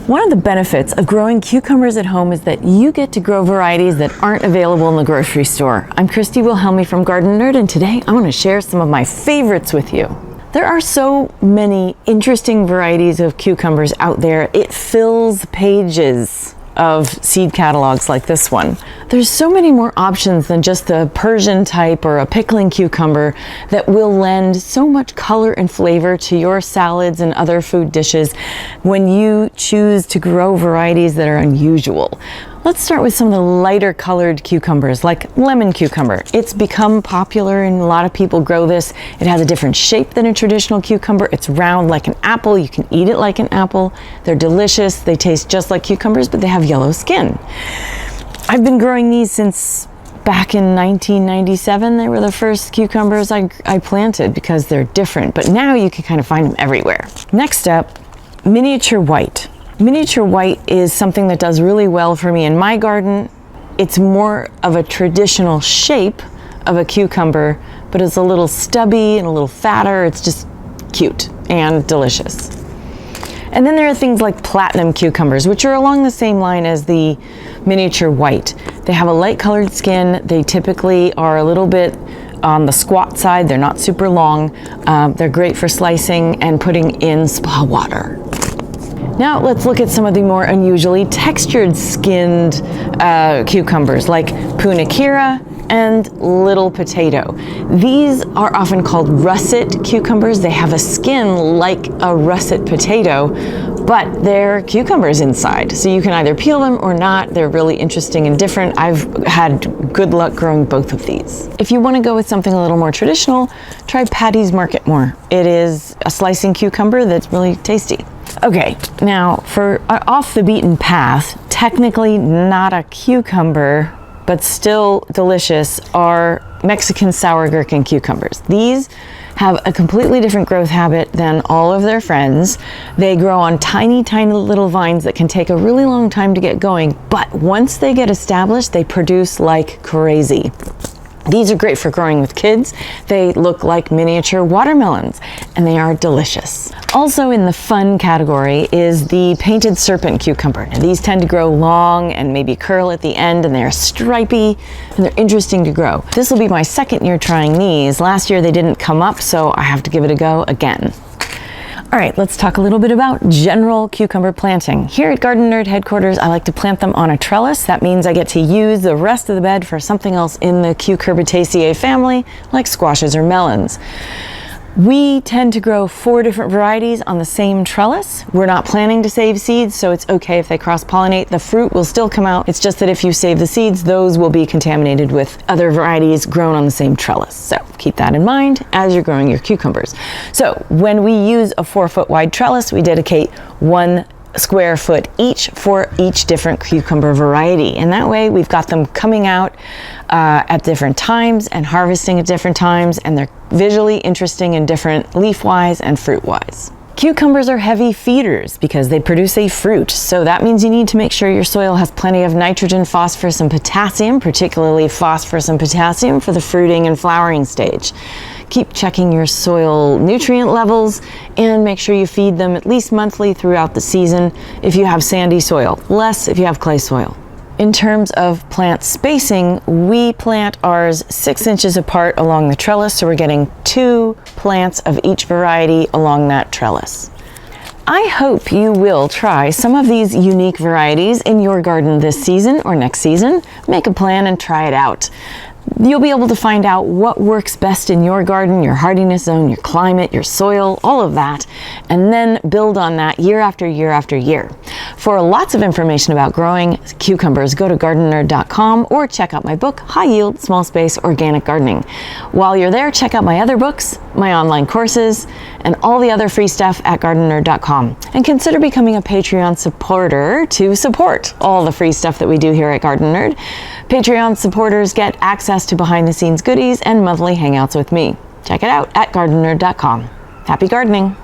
One of the benefits of growing cucumbers at home is that you get to grow varieties that aren't available in the grocery store. I'm Christy Wilhelmi from Gardenerd, and today I want to share some of my favorites with you. There are so many interesting varieties of cucumbers out there. It fills pages of seed catalogs like this one. There's so many more options than just the Persian type or a pickling cucumber that will lend so much color and flavor to your salads and other food dishes when you choose to grow varieties that are unusual. Let's start with some of the lighter colored cucumbers, like lemon cucumber. It's become popular and a lot of people grow this. It has a different shape than a traditional cucumber. It's round like an apple. You can eat it like an apple. They're delicious. They taste just like cucumbers, but they have yellow skin. I've been growing these since back in 1997. They were the first cucumbers I planted because they're different, but now you can kind of find them everywhere. Next up, miniature white. Miniature white is something that does really well for me in my garden. It's more of a traditional shape of a cucumber, but it's a little stubby and a little fatter. It's just cute and delicious. And then there are things like platinum cucumbers, which are along the same line as the miniature white. They have a light colored skin. They typically are a little bit on the squat side. They're not super long. They're great for slicing and putting in spa water. Now let's look at some of the more unusually textured skinned cucumbers like punicera and little potato. These are often called russet cucumbers. They have a skin like a russet potato, but they're cucumbers inside. So you can either peel them or not. They're really interesting and different. I've had good luck growing both of these. If you want to go with something a little more traditional, try Patty's Market More. It is a slicing cucumber that's really tasty. Okay, now for off the beaten path, technically not a cucumber, but still delicious, are Mexican sour gherkin cucumbers. These have a completely different growth habit than all of their friends. They grow on tiny, tiny little vines that can take a really long time to get going, but once they get established, they produce like crazy. These are great for growing with kids. They look like miniature watermelons, and they are delicious. Also in the fun category is the painted serpent cucumber. Now, these tend to grow long and maybe curl at the end, and they're stripy, and they're interesting to grow. This will be my second year trying these. Last year they didn't come up, so I have to give it a go again. All right, let's talk a little bit about general cucumber planting. Here at Gardenerd headquarters, I like to plant them on a trellis. That means I get to use the rest of the bed for something else in the Cucurbitaceae family, like squashes or melons. We tend to grow 4 different varieties on the same trellis. We're not planning to save seeds, so it's okay if they cross-pollinate. The fruit will still come out. It's just that if you save the seeds, those will be contaminated with other varieties grown on the same trellis. So keep that in mind as you're growing your cucumbers. So when we use a 4-foot wide trellis, we dedicate 1 square foot each for each different cucumber variety. And that way we've got them coming out at different times and harvesting at different times, and they're visually interesting and different leaf-wise and fruit-wise. Cucumbers are heavy feeders because they produce a fruit, so that means you need to make sure your soil has plenty of nitrogen, phosphorus, and potassium, particularly phosphorus and potassium for the fruiting and flowering stage. Keep checking your soil nutrient levels and make sure you feed them at least monthly throughout the season if you have sandy soil, less if you have clay soil. In terms of plant spacing, we plant ours 6 inches apart along the trellis, so we're getting 2 plants of each variety along that trellis. I hope you will try some of these unique varieties in your garden this season or next season. Make a plan and try it out. You'll be able to find out what works best in your garden, your hardiness zone, your climate, your soil, all of that, and then build on that year after year after year. For lots of information about growing cucumbers, go to gardenerd.com or check out my book, High Yield, Small Space, Organic Gardening. While you're there, check out my other books, my online courses, and all the other free stuff at gardenerd.com. And consider becoming a Patreon supporter to support all the free stuff that we do here at Gardenerd. Patreon supporters get access to behind-the-scenes goodies and monthly hangouts with me. Check it out at gardenerd.com. Happy gardening!